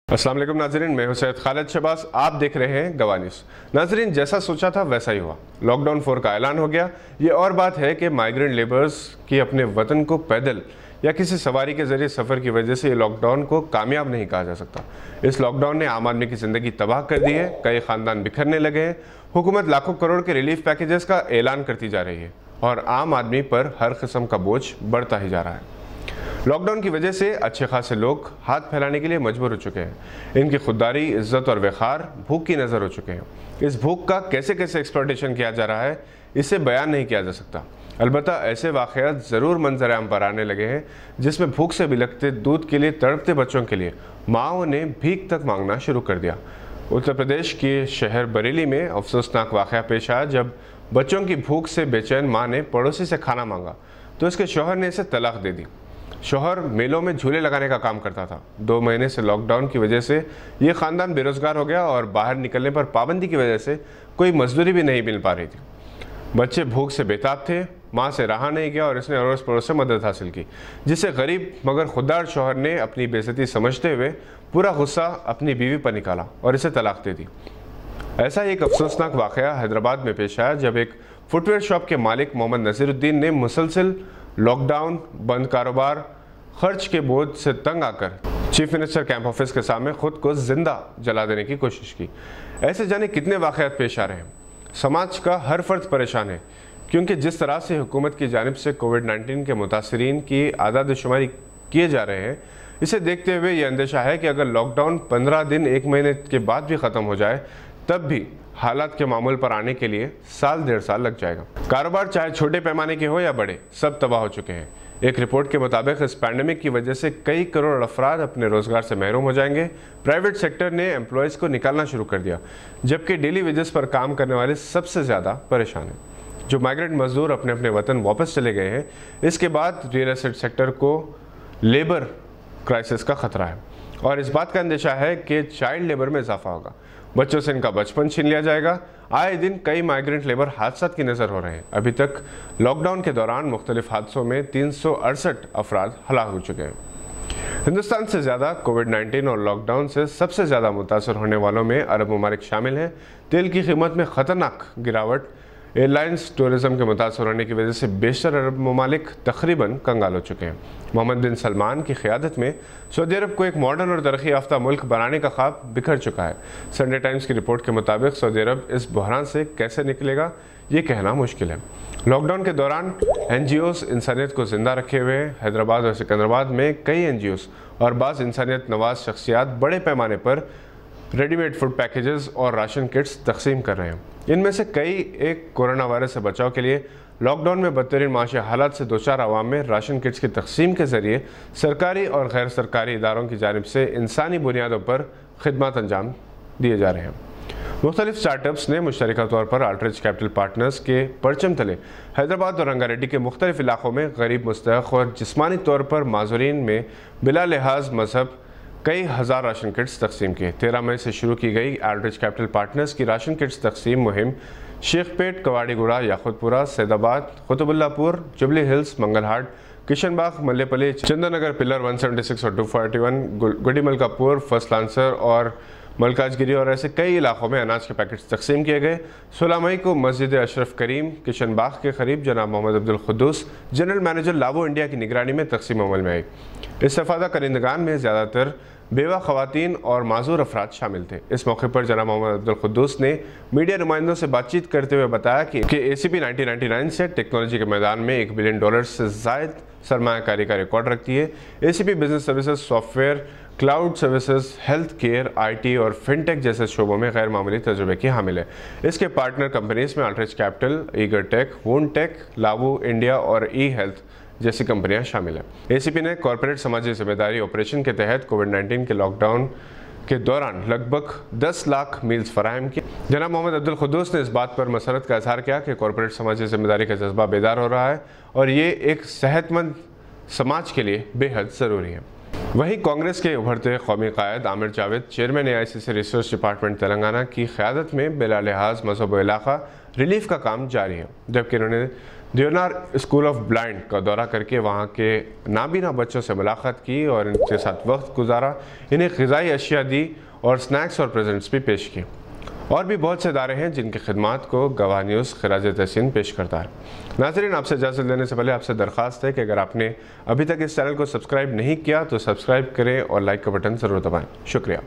अस्सलाम वालेकुम नाजरीन, मैं हूं सैयद खालिद शहबाज। आप देख रहे हैं गवाह न्यूज़। नाजरीन, जैसा सोचा था वैसा ही हुआ। लॉकडाउन 4 का ऐलान हो गया। ये और बात है कि माइग्रेंट लेबर्स की अपने वतन को पैदल या किसी सवारी के जरिए सफ़र की वजह से ये लॉकडाउन को कामयाब नहीं कहा जा सकता। इस लॉकडाउन ने आम आदमी की ज़िंदगी तबाह कर दी है। कई ख़ानदान बिखरने लगे हैं। हुकूमत लाखों करोड़ के रिलीफ पैकेजेस का ऐलान करती जा रही है और आम आदमी पर हर किस्म का बोझ बढ़ता ही जा रहा है। लॉकडाउन की वजह से अच्छे खासे लोग हाथ फैलाने के लिए मजबूर हो चुके हैं। इनकी खुददारी, इज्जत और वक़ार भूख की नज़र हो चुके हैं। इस भूख का कैसे कैसे एक्सप्लॉयटेशन किया जा रहा है, इसे बयान नहीं किया जा सकता। अलबत्ता ऐसे वाक़यात ज़रूर मंजर आम पर आने लगे हैं जिसमें भूख से बिलखते दूध के लिए तड़पते बच्चों के लिए माओं ने भीख तक मांगना शुरू कर दिया। उत्तर प्रदेश के शहर बरेली में अफसोसनाक वाक़या पेश आया जब बच्चों की भूख से बेचैन माँ ने पड़ोसी से खाना मांगा तो इसके शौहर ने इसे तलाक दे दी। शौहर मेलों में झूले लगाने का काम करता था। 2 महीने से लॉकडाउन की वजह से ये ख़ानदान बेरोज़गार हो गया और बाहर निकलने पर पाबंदी की वजह से कोई मजदूरी भी नहीं मिल पा रही थी। बच्चे भूख से बेताब थे। माँ से रहा नहीं गया और इसने अड़ोस पड़ोस से मदद हासिल की, जिससे गरीब मगर खुददार शौहर ने अपनी बेइज्जती समझते हुए पूरा गुस्सा अपनी बीवी पर निकाला और इसे तलाक दे दी। ऐसा ही एक अफसोसनाक वाक़या हैदराबाद में पेश आया जब एक फुटवेयर शॉप के मालिक मोहम्मद नसीरुद्दीन ने मुसलसल लॉकडाउन, बंद कारोबार, खर्च के बोझ से तंग आकर चीफ मिनिस्टर कैंप ऑफिस के सामने खुद को जिंदा जला देने की कोशिश की। ऐसे जाने कितने वाक़यात पेश आ रहे हैं। समाज का हर फर्द परेशान है क्योंकि जिस तरह से हुकूमत की जानिब से कोविड-19 के मुतासरीन की आदाद शुमारी किए जा रहे हैं, इसे देखते हुए ये अंदेशा है कि अगर लॉकडाउन 15 दिन 1 महीने के बाद भी ख़त्म हो जाए तब भी हालात के मामूल पर आने के लिए साल 1.5 साल लग जाएगा। कारोबार चाहे छोटे पैमाने के हो या बड़े, सब तबाह हो चुके हैं। एक रिपोर्ट के मुताबिक इस पैंडेमिक की वजह से कई करोड़ अफराद अपने रोजगार से महरूम हो जाएंगे। प्राइवेट सेक्टर ने एम्प्लॉयज़ को निकालना शुरू कर दिया, जबकि डेली वेजेस पर काम करने वाले सबसे ज़्यादा परेशान हैं। जो माइग्रेंट मजदूर अपने अपने वतन वापस चले गए हैं, इसके बाद रियल एस्टेट सेक्टर को लेबर क्राइसिस का खतरा है और इस बात का अंदेशा है कि चाइल्ड लेबर में इजाफा होगा। बच्चों से इनका बचपन छीन लिया जाएगा। आए दिन कई माइग्रेंट लेबर हादसा की नज़र हो रहे हैं। अभी तक लॉकडाउन के दौरान मुख्तलिफ हादसों में 368 अफराद हलाक हो चुके हैं। हिंदुस्तान से ज़्यादा कोविड-19 और लॉकडाउन से सबसे ज़्यादा मुतासर होने वालों में अरब ममालिक शामिल हैं। तेल की कीमत में ख़तरनाक गिरावट, एयरलाइंस, टूरिज़म के मुतासर होने की वजह से बेशतर अरब ममालिक तकरीबन कंगाल हो चुके हैं। मोहम्मद बिन सलमान की क़यादत में सऊदी अरब को एक मॉडर्न और तरक्की याफ्ता मुल्क बनाने का ख्वाब बिखर चुका है। संडे टाइम्स की रिपोर्ट के मुताबिक सऊदी अरब इस बहरान से कैसे निकलेगा ये कहना मुश्किल है। लॉकडाउन के दौरान NGOs इंसानियत को जिंदा रखे हुए हैं। हैदराबाद और सिकंदराबाद में कई NGOs और बाज़ इंसानियत नवाज शख्सियात बड़े पैमाने पर रेडीमेड फूड पैकेजेस और राशन किट्स तकसीम कर रहे हैं। इनमें से कई एक कोरोना वायरस से बचाव के लिए लॉकडाउन में बदतरीन माशी हालात से दो चार अवाम में राशन किट्स की तकसीम के ज़रिए सरकारी और गैर सरकारी इदारों की जानिब से इंसानी बुनियादों पर खिदमत अंजाम दिए जा रहे हैं। मुख्तलिफ स्टार्टअप्स ने मुश्तरका तौर पर आल्ट्रिज कैपिटल पार्टनर्स के परचम तले हैदराबाद और रंगारेड्डी के मुख्तलिफ इलाकों में गरीब, मुस्तहक़ और जिस्मानी तौर पर माजूरीन में बिला लिहाज मजहब कई हज़ार राशन किट्स तकसीम किए। 13 मई से शुरू की गई आल्ट्रिज कैपिटल पार्टनर्स की राशन किट्स तकसीम मुहिम Shaikpet, Kawadiguda, Yakutpura, Saidabad, Quthbullapur, Jubilee Hills, Mangalhat, Kishanbagh, Mallepally, Chandanagar, pillar 176 और 241, गुडी मलकापुर, फर्स्ट लांसर और मलकाजगिरी और ऐसे कई इलाकों में अनाज के पैकेट्स तकसीम किए गए। 16 मई को मस्जिद अशरफ करीम, किशनबाग के करीब जनाब मोहम्मद अब्दुल खुद्दूस, जनरल मैनेजर लावो इंडिया की निगरानी में तकसीम अमल में आई। इस्तेफादा करंदगान में ज़्यादातर बेवा ख़वातीन और माजूर अफराद शामिल थे। इस मौके पर जनाब मोहम्मद अब्दुल खुद्दूस ने मीडिया नुमाइंदों से बातचीत करते हुए बताया कि ACP 1999 से टेक्नोलॉजी के मैदान में $1 बिलियन से ज़ायद सरमायाकारी का रिकॉर्ड रखती है। ACP business services, software, cloud services, health care, IT और फिनटेक जैसे शोबों में गैर मामूली तजुर्बे की हामिल है। इसके पार्टनर कंपनीज में आल्ट्रिज कैपिटल, ईगर टेक, वून टेक, लावो इंडिया और ई-हेल्थ जैसी कंपनियां शामिल हैं। ACP ने कॉरपोरेट समाजी जिम्मेदारी ऑपरेशन के तहत कोविड-19 के लॉकडाउन के दौरान लगभग 10 लाख मील्स फराहम किए। जनाब मोहम्मद अब्दुल खुद्दूस ने इस बात पर मसरत का इजहार किया कि कॉरपोरेट समाजी जिम्मेदारी का जज्बा बेदार हो रहा है और ये एक सेहतमंद समाज के लिए बेहद ज़रूरी है। वहीं कांग्रेस के उभरते कौमी कायद Aamir Javed, chairman AICC research department Telangana की क़यादत में बिला लिहाज मजहब व इलाका रिलीफ का काम जारी है, जबकि इन्होंने दियोनार स्कूल ऑफ ब्लाइंड का दौरा करके वहाँ के नाबीना बच्चों से मुलाकात की और इनके साथ वक्त गुजारा, इन्हें ग़िज़ाई अशिया दी और स्नैक्स और प्रेजेंट्स भी पेश किए। और भी बहुत से इदारे हैं जिनकी खिदमात को गवाह न्यूज़ खिराज तहसीन पेश करता है। नाज़रीन, आपसे इजाज़त लेने से पहले आपसे दरख्वास्त है कि अगर आपने अभी तक इस चैनल को सब्सक्राइब नहीं किया तो सब्सक्राइब करें और लाइक का बटन ज़रूर दबाएँ। शुक्रिया।